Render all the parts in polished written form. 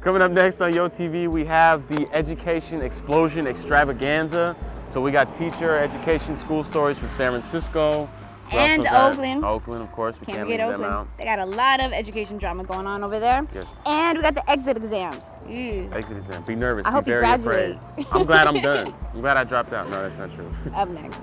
Coming up next on YoTV, we have the Education Explosion Extravaganza. So we got teacher, education, school stories from San Francisco. And Oakland. Oakland, of course. We can't leave Oakland. them out. They got a lot of education drama going on over there. Yes. And we got the exit exams. Exit exam. Be nervous. I hope you graduate. Afraid. I'm glad I'm done. I'm glad I dropped out. No, that's not true. Up next.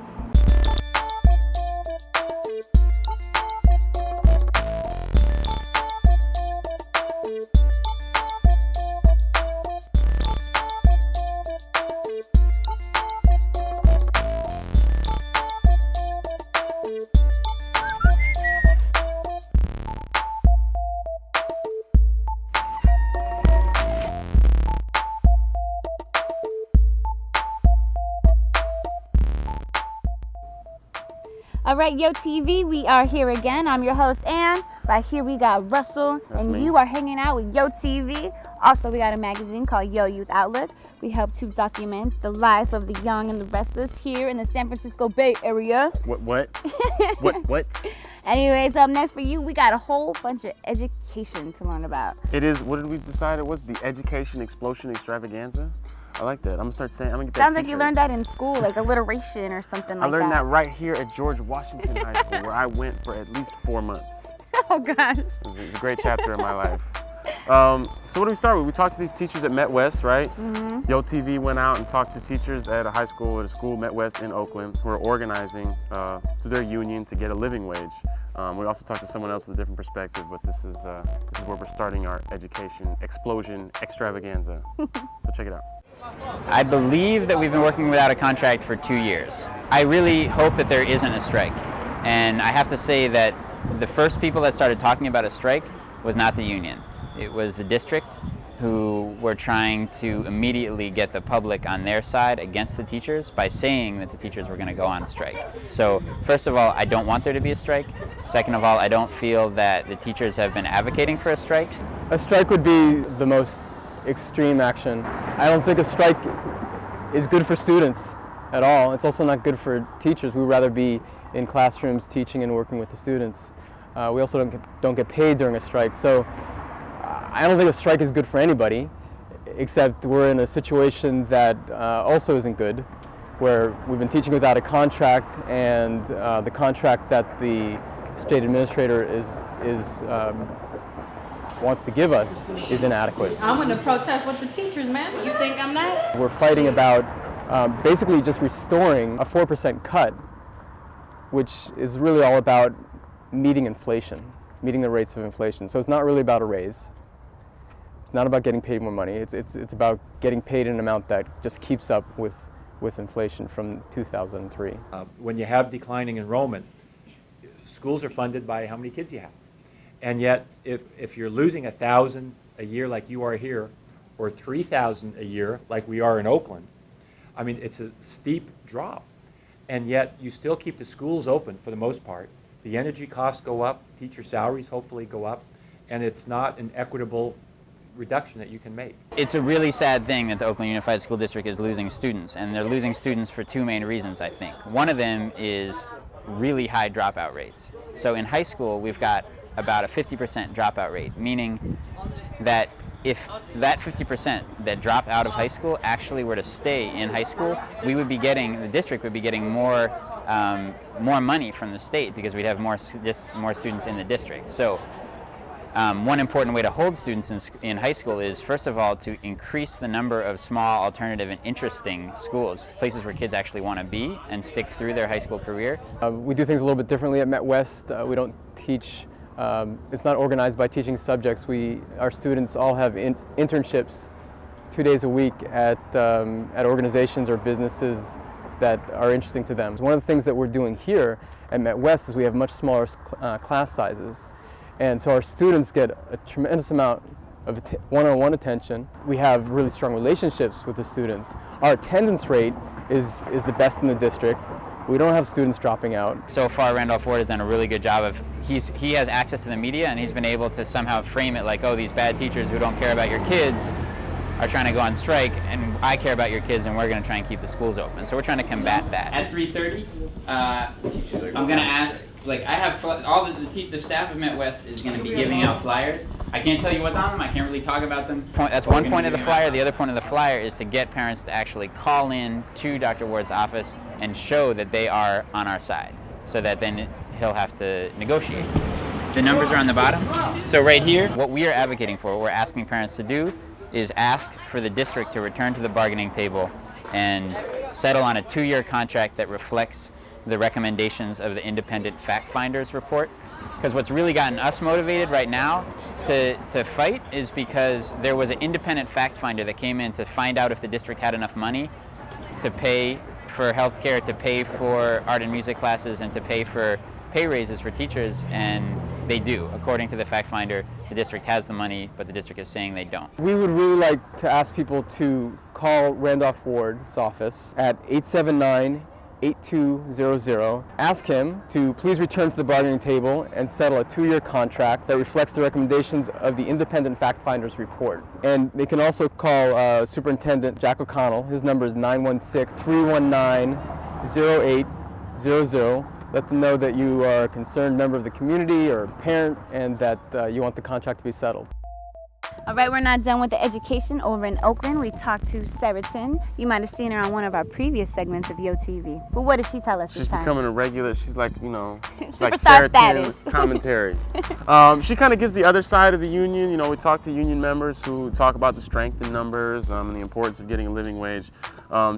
All right, YoTV, we are here again. I'm your host, Ann. Right here we got Russell, and you are hanging out with YoTV. Also, we got a magazine called Yo Youth Outlook. We help to document the life of the young and the restless here in the San Francisco Bay Area. What? Anyways, up next for you, we got a whole bunch of education to learn about. It is, what did we decide it was? The Education Explosion Extravaganza? I like that. I'm gonna start saying, I'm gonna get that Sounds like you learned that in school, like alliteration or something like that. I learned that right here at George Washington High School, where I went for at least 4 months. Oh gosh. It was a great chapter in my life. So what do we start with? We talked to these teachers at Met West, right? YoTV went out and talked to teachers at a high school, at a school, Met West in Oakland, who are organizing through their union to get a living wage. We also talked to someone else with a different perspective, but this is where we're starting our education explosion extravaganza. So check it out. I believe that we've been working without a contract for 2 years. I really hope that there isn't a strike. And I have to say that the first people that started talking about a strike was not the union. It was the district, who were trying to immediately get the public on their side against the teachers by saying that the teachers were going to go on strike. So first of all, I don't want there to be a strike. Second of all, I don't feel that the teachers have been advocating for a strike. A strike would be the most extreme action. I don't think a strike is good for students at all. It's also not good for teachers. We'd rather be in classrooms teaching and working with the students. We also don't get paid during a strike. So I don't think a strike is good for anybody, except we're in a situation that also isn't good, where we've been teaching without a contract, and the contract that the state administrator wants to give us is inadequate. I'm going to protest with the teachers, man. You think I'm not? We're fighting about basically just restoring a 4% cut, which is really all about meeting inflation, meeting the rates of inflation. So it's not really about a raise. It's not about getting paid more money. It's about getting paid an amount that just keeps up with inflation from 2003. When you have declining enrollment, schools are funded by how many kids you have. And yet, if you're losing 1,000 a year like you are here, or 3,000 a year like we are in Oakland, I mean, it's a steep drop. And yet, you still keep the schools open for the most part. The energy costs go up, teacher salaries hopefully go up, and it's not an equitable reduction that you can make. It's a really sad thing that the Oakland Unified School District is losing students, and they're losing students for 2 main reasons, I think. One of them is really high dropout rates. So in high school, we've got about a 50% dropout rate, meaning that if that 50% that drop out of high school actually were to stay in high school, the district would be getting more money from the state, because we'd have more students in the district. So one important way to hold students in high school is, first of all, to increase the number of small, alternative, and interesting schools, places where kids actually want to be and stick through their high school career. We do things a little bit differently at Met West. We don't teach, it's not organized by teaching subjects. Our students all have internships 2 days a week at organizations or businesses that are interesting to them. One of the things that we're doing here at Met West is we have much smaller class sizes. And so our students get a tremendous amount of one-on-one attention. We have really strong relationships with the students. Our attendance rate is the best in the district. We don't have students dropping out. So far, Randolph Ward has done a really good job of, he has access to the media, and he's been able to somehow frame it like, oh, these bad teachers who don't care about your kids are trying to go on strike, and I care about your kids, and we're going to try and keep the schools open. So we're trying to combat that. At 3:30, I'm going to ask, like, I have all the staff of Met West is going to be giving out flyers. I can't tell you what's on them. I can't really talk about them. That's one point of the flyer. The other point of the flyer is to get parents to actually call in to Dr. Ward's office and show that they are on our side, so that then he'll have to negotiate. The numbers are on the bottom. So right here, what we are advocating for, what we're asking parents to do, is ask for the district to return to the bargaining table and settle on a 2-year contract that reflects the recommendations of the independent fact finders report. Because what's really gotten us motivated right now to fight is because there was an independent fact finder that came in to find out if the district had enough money to pay for healthcare, to pay for art and music classes, and to pay for pay raises for teachers, and they do. According to the fact finder, the district has the money, but the district is saying they don't. We would really like to ask people to call Randolph Ward's office at 879-8200. Ask him to please return to the bargaining table and settle a 2-year contract that reflects the recommendations of the independent fact finders report. And they can also call Superintendent Jack O'Connell. His number is 916-319-0800. Let them know that you are a concerned member of the community or a parent, and that you want the contract to be settled. All right, we're not done with the education over in Oakland. We talked to Seriton. You might have seen her on one of our previous segments of YoTV. But what did she tell us this She's time? becoming a regular. She's like, you know, like Superstar Seriton status. commentary. She kind of gives the other side of the union. You know, we talk to union members who talk about the strength in numbers and the importance of getting a living wage.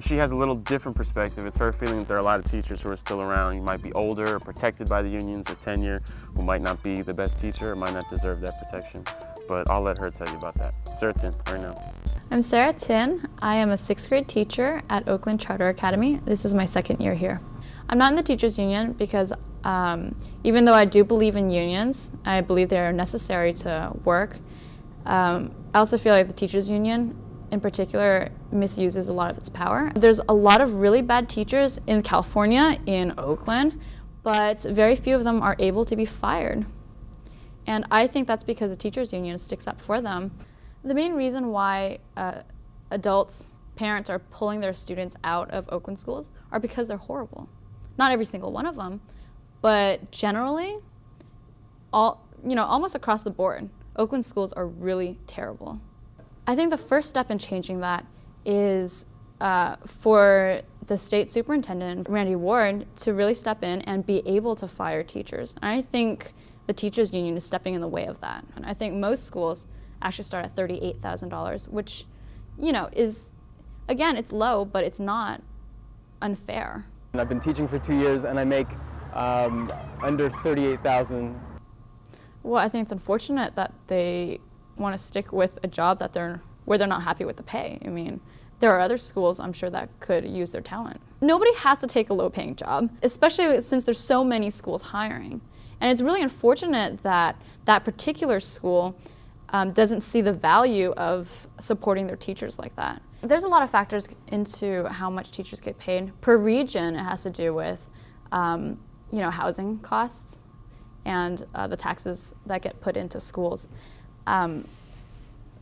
She has a little different perspective. It's her feeling that there are a lot of teachers who are still around. You might be older or protected by the unions or tenure, who might not be the best teacher or might not deserve that protection. But I'll let her tell you about that. Seriton, right now. I'm Sarah Tin. I am a 6th grade teacher at Oakland Charter Academy. This is my 2nd year here. I'm not in the teachers union because even though I do believe in unions, I believe they are necessary to work. I also feel like the teachers union in particular misuses a lot of its power. There's a lot of really bad teachers in California, in Oakland, but very few of them are able to be fired. And I think that's because the teachers union sticks up for them. The main reason why parents are pulling their students out of Oakland schools are because they're horrible. Not every single one of them, but generally, almost across the board, Oakland schools are really terrible. I think the first step in changing that is for the state superintendent, Randy Ward, to really step in and be able to fire teachers. And I think the teachers union is stepping in the way of that. And I think most schools actually start at $38,000, which, is, again, it's low, but it's not unfair. I've been teaching for 2 years and I make under $38,000. Well, I think it's unfortunate that they want to stick with a job where they're not happy with the pay. I mean, there are other schools, I'm sure, that could use their talent. Nobody has to take a low-paying job, especially since there's so many schools hiring. And it's really unfortunate that that particular school doesn't see the value of supporting their teachers like that. There's a lot of factors into how much teachers get paid. Per region, it has to do with housing costs and the taxes that get put into schools.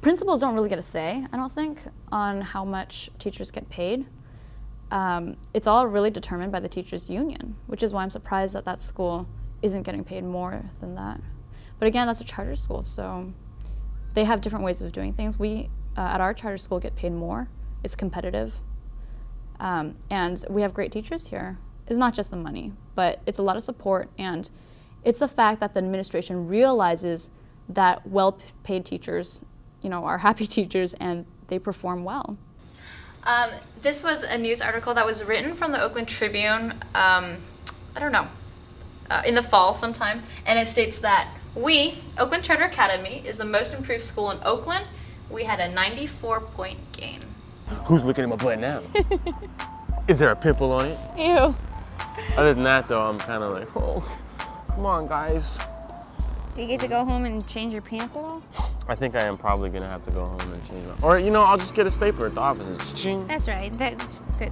Principals don't really get a say, I don't think, on how much teachers get paid. It's all really determined by the teachers union, which is why I'm surprised that that school isn't getting paid more than that. But again, that's a charter school, so they have different ways of doing things. We, at our charter school, get paid more. It's competitive. And we have great teachers here. It's not just the money, but it's a lot of support, and it's the fact that the administration realizes that well-paid teachers, are happy teachers and they perform well. This was a news article that was written from the Oakland Tribune, in the fall sometime, and it states that Oakland Charter Academy, is the most improved school in Oakland. We had a 94-point gain. Who's looking at my butt now? Is there a pimple on it? Ew. Other than that, though, I'm kind of like, oh, come on, guys. Do you get to go home and change your pants at all? I think I am probably going to have to go home and change my... Or, I'll just get a stapler at the office and ching. That's right. That's good.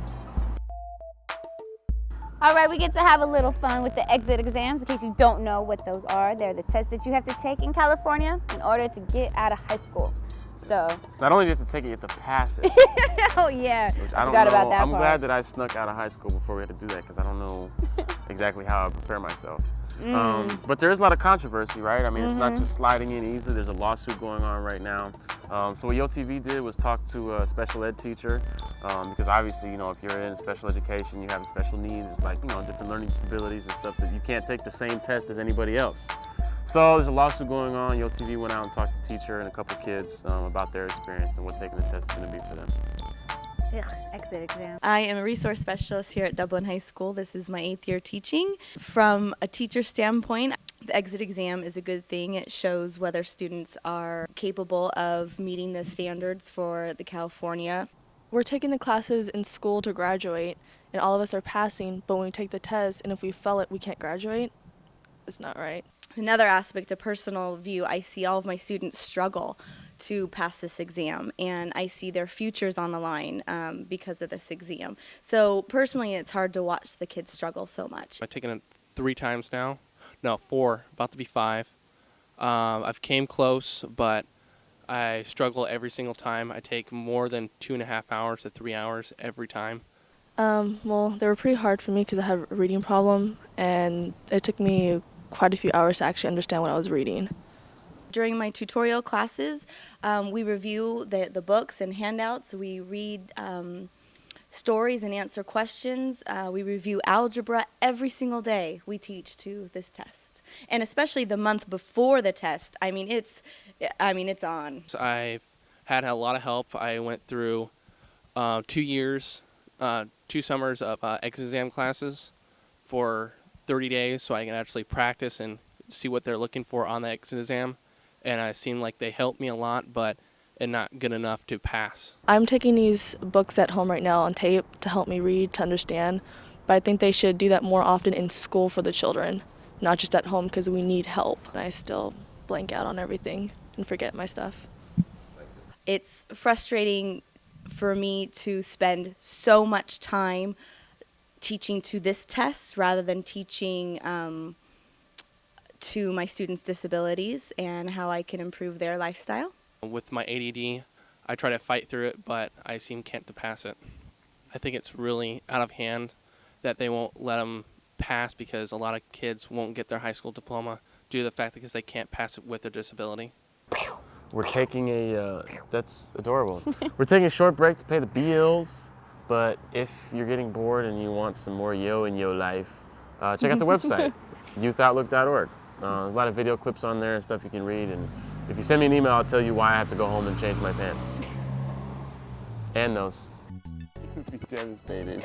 All right, we get to have a little fun with the exit exams. In case you don't know what those are, they're the tests that you have to take in California in order to get out of high school. So. Not only do you have to take it, you have to pass it. Oh, yeah. Which I don't forgot know. about that I'm part. glad that I snuck out of high school before we had to do that, because I don't know exactly how I prepare myself. But there is a lot of controversy, right? I mean, it's not just sliding in easily. There's a lawsuit going on right now. So what YoTV did was talk to a special ed teacher, because obviously, you know, if you're in special education, you have special needs, it's like, you know, different learning disabilities and stuff that you can't take the same test as anybody else. So there's a lawsuit going on. YoTV went out and talked to the teacher and a couple kids about their experience and what taking the test is going to be for them. Exit exam. I am a resource specialist here at Dublin High School. This is my 8th year teaching. From a teacher standpoint, the exit exam is a good thing. It shows whether students are capable of meeting the standards for the California. We're taking the classes in school to graduate, and all of us are passing, but when we take the test and if we fail it, we can't graduate. It's not right. Another aspect, a personal view, I see all of my students struggle to pass this exam, and I see their futures on the line because of this exam. So personally, it's hard to watch the kids struggle so much. I've taken it 3 times now. No, 4, about to be 5. I've came close, but I struggle every single time. I take more than 2.5 hours to 3 hours every time. Well, they were pretty hard for me because I have a reading problem, and it took me quite a few hours to actually understand what I was reading. During my tutorial classes, we review the books and handouts. We read stories and answer questions. We review algebra every single day we teach to this test. And especially the month before the test, it's on. I've had a lot of help. I went through 2 years, 2 summers of exam classes for 30 days so I can actually practice and see what they're looking for on the exit exam. And it seemed like they helped me a lot, but not good enough to pass. I'm taking these books at home right now on tape to help me read, to understand, but I think they should do that more often in school for the children, not just at home because we need help. I still blank out on everything and forget my stuff. It's frustrating for me to spend so much time teaching to this test rather than teaching to my students' disabilities and how I can improve their lifestyle. With my ADD, I try to fight through it, but I seem can't to pass it. I think it's really out of hand that they won't let them pass because a lot of kids won't get their high school diploma due to the fact that they can't pass it with their disability. We're taking that's adorable. We're taking a short break to pay the bills, but if you're getting bored and you want some more yo in your life, check out the website, youthoutlook.org. There's a lot of video clips on there and stuff you can read, and if you send me an email, I'll tell you why I have to go home and change my pants. And those. You'd be devastated.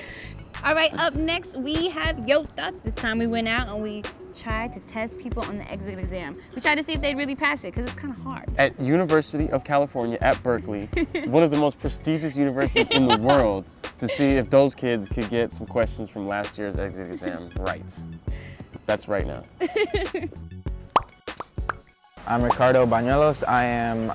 All right, up next we have Yo Thoughts. This time we went out and we tried to test people on the exit exam. We tried to see if they'd really pass it because it's kind of hard. At University of California at Berkeley, one of the most prestigious universities in the world, to see if those kids could get some questions from last year's exit exam right. That's right now. I'm Ricardo Bañuelos. I am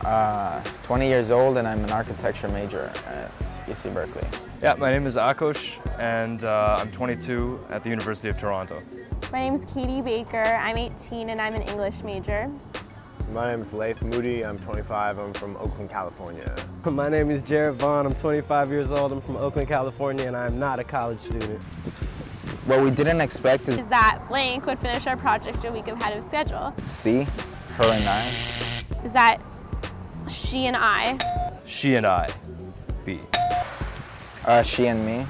20 years old and I'm an architecture major at UC Berkeley. Yeah, my name is Akos and I'm 22 at the University of Toronto. My name is Katie Baker. I'm 18 and I'm an English major. My name is Leif Moody. I'm 25. I'm from Oakland, California. My name is Jared Vaughn. I'm 25 years old. I'm from Oakland, California, and I'm not a college student. What we didn't expect is that blank would finish our project a week ahead of schedule. C, her and I. Is that she and I? She and I. B. She and me.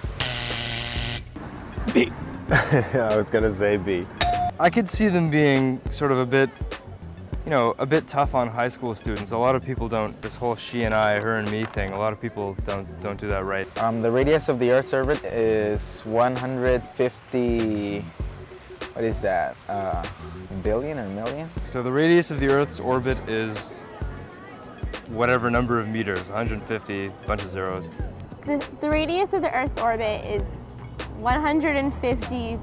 B. I was gonna say B. I could see them being sort of a bit tough on high school students. A lot of people don't, this whole she and I, her and me thing, a lot of people don't do that right. The radius of the Earth's orbit is 150, what is that, billion or million? So the radius of the Earth's orbit is whatever number of meters, 150, bunch of zeros. The radius of the Earth's orbit is 150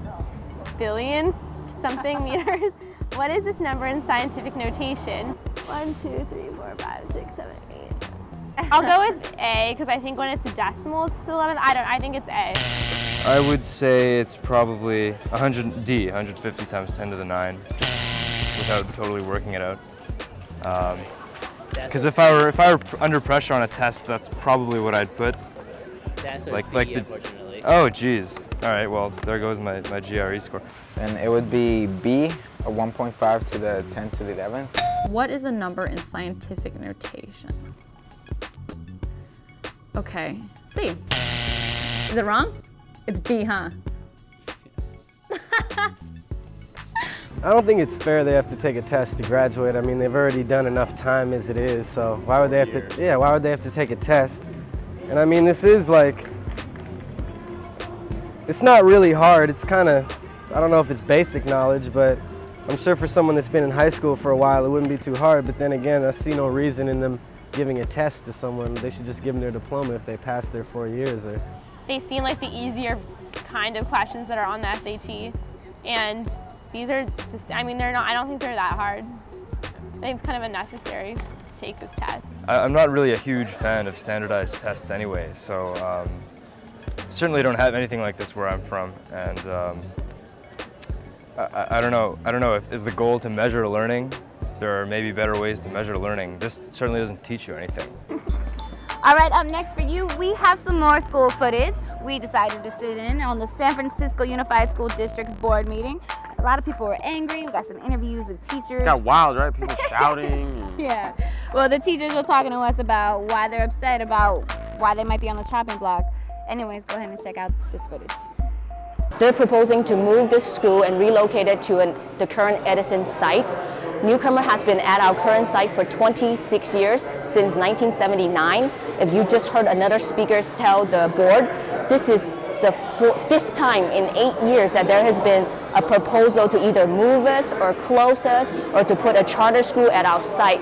billion something meters. What is this number in scientific notation? 1, 2, 3, 4, 5, 6, 7, 8. I'll go with A because I think when it's a decimal it's 11. I think it's A. I would say it's probably 150 times 10 to the 9, just without totally working it out. Because if I were under pressure on a test, that's probably what I'd put. That's like B, the, unfortunately. Oh, geez. All right, well, there goes my GRE score. And it would be B, a 1.5 to the 10 to the 11th. What is the number in scientific notation? Okay, C. Is it wrong? It's B, huh? I don't think it's fair they have to take a test to graduate. I mean, they've already done enough time as it is, so why would they have to, yeah, why would they have to take a test? And I mean, this is like, it's not really hard. It's kind of, I don't know if it's basic knowledge, but I'm sure for someone that's been in high school for a while, it wouldn't be too hard. But then again, I see no reason in them giving a test to someone. They should just give them their diploma if they passed their 4 years. Or They seem like the easier kind of questions that are on the SAT. And these are, I mean, they're not, I don't think they're that hard. I think it's kind of unnecessary to take this test. I'm not really a huge fan of standardized tests anyway, so certainly don't have anything like this where I'm from, and I don't know if is the goal to measure learning. There are maybe better ways to measure learning. This certainly doesn't teach you anything. All right, up next for you, we have some more school footage. We decided to sit in on the San Francisco Unified School District's board meeting. A lot of people were angry. We got some interviews with teachers. It got wild, right? People shouting. Yeah. Well, the teachers were talking to us about why they're upset about why they might be on the chopping block. Anyways, go ahead and check out this footage. They're proposing to move this school and relocate it to the current Edison site. Newcomer has been at our current site for 26 years, since 1979. If you just heard another speaker tell the board, this is the fifth time in 8 years that there has been a proposal to either move us or close us or to put a charter school at our site.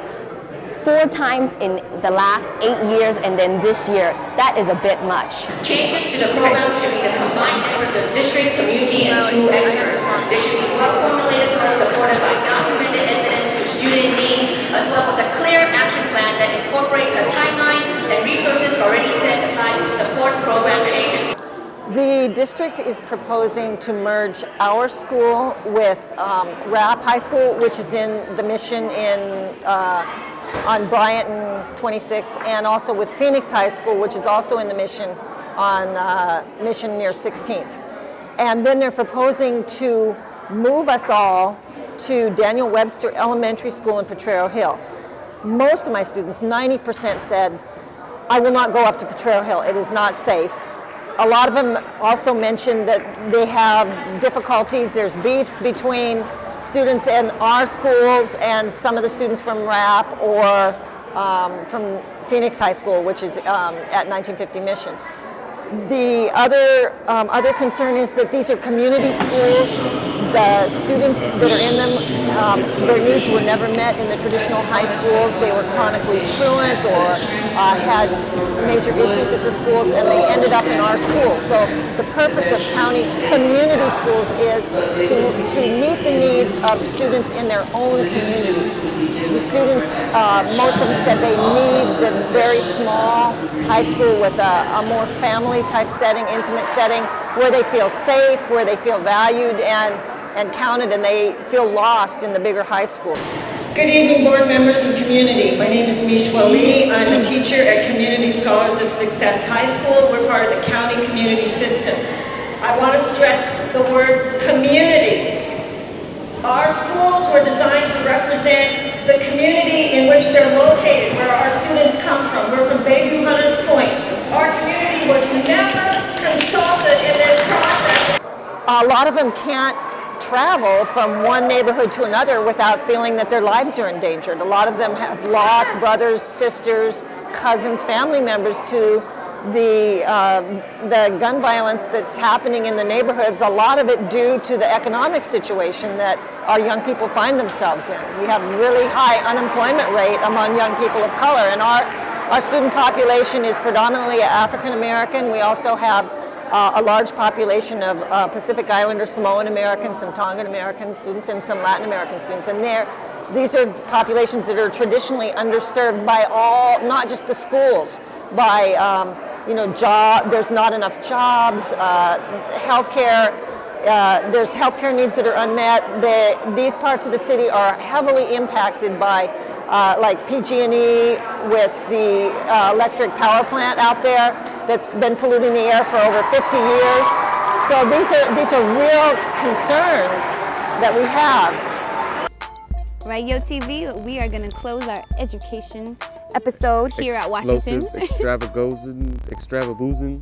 4 times in the last 8 years, and then this year. That is a bit much. Changes to the program should be the combined efforts of district, community, and school experts. They should be well-formulated goals supported by documented evidence to student needs, as well as a clear action plan that incorporates a timeline and resources already set aside to support program changes. The district is proposing to merge our school with RAP High School, which is in the Mission on Bryant and 26th, and also with Phoenix High School, which is also in the Mission on Mission near 16th. And then they're proposing to move us all to Daniel Webster Elementary School in Potrero Hill. Most of my students, 90%, said, I will not go up to Potrero Hill. It is not safe. A lot of them also mentioned that they have difficulties. There's beefs between students in our schools and some of the students from RAP or from Phoenix High School, which is at 1950 Mission. The other concern is that these are community schools. The students that are in them, their needs were never met in the traditional high schools. They were chronically truant or had major issues at the schools, and they ended up in our schools. So the purpose of county community schools is to meet the needs of students in their own communities. The students, most of them said they need the very small high school with a more family type setting, intimate setting, where they feel safe, where they feel valued and counted, and they feel lost in the bigger high school. Good evening, board members and community. My name is Mishwa Lee. I'm a teacher at Community Scholars of Success High School. We're part of the county community system. I want to stress the word community. Our schools were designed to represent the community in which they're located, where our students come from. We're from Bayview Hunters Point. Our community was never consulted in this process. A lot of them can't travel from one neighborhood to another without feeling that their lives are endangered. A lot of them have lost brothers, sisters, cousins, family members to the gun violence that's happening in the neighborhoods, a lot of it due to the economic situation that our young people find themselves in. We have really high unemployment rate among young people of color, and our student population is predominantly African American. We also have a large population of Pacific Islander, Samoan Americans, some Tongan American students, and some Latin American students. And these are populations that are traditionally underserved by all, not just the schools, by there's not enough jobs, healthcare. There's healthcare needs that are unmet. These parts of the city are heavily impacted by like PG&E with the electric power plant out there that's been polluting the air for over 50 years. So these are real concerns that we have. Right, YoTV, we are going to close our education episode here at Washington. Extravaboozing.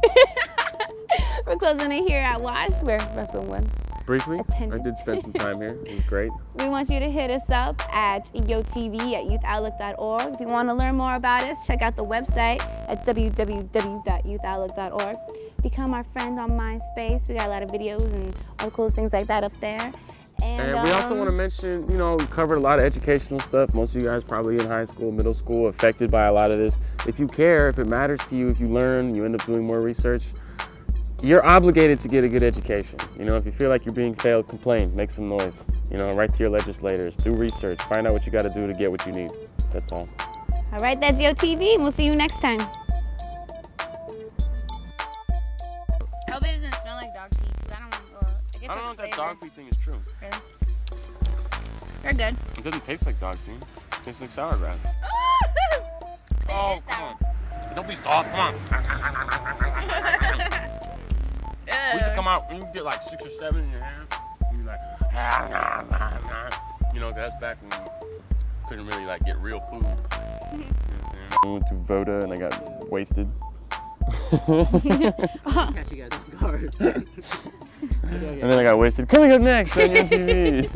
We're closing it here at Wash, where Russell once Briefly, attended. I did spend some time here. It was great. We want you to hit us up at yotv@youthoutlook.org. If you want to learn more about us, check out the website at www.youthoutlook.org. Become our friend on MySpace. We got a lot of videos and articles, things like that up there. And we also want to mention, you know, we covered a lot of educational stuff. Most of you guys probably in high school, middle school, affected by a lot of this. If you care, if it matters to you, if you learn, you end up doing more research, you're obligated to get a good education. You know, if you feel like you're being failed, complain, make some noise. You know, write to your legislators, do research, find out what you got to do to get what you need. That's all. All right, that's YoTV, and we'll see you next time. I hope it doesn't smell like dog pee. I don't know if that dog pee thing is true. Really? They're good. It doesn't taste like dog pee. It tastes like sour grass. Oh, come on. Don't be soft. Come on. We used to come out and you get like 6 or 7 in your hand. And you're like, you know, that's back when you couldn't really like get real food. You know what I'm saying? I went to Voda and I got wasted. Catch you guys off guard. And then I got wasted. Coming up next on YoTV.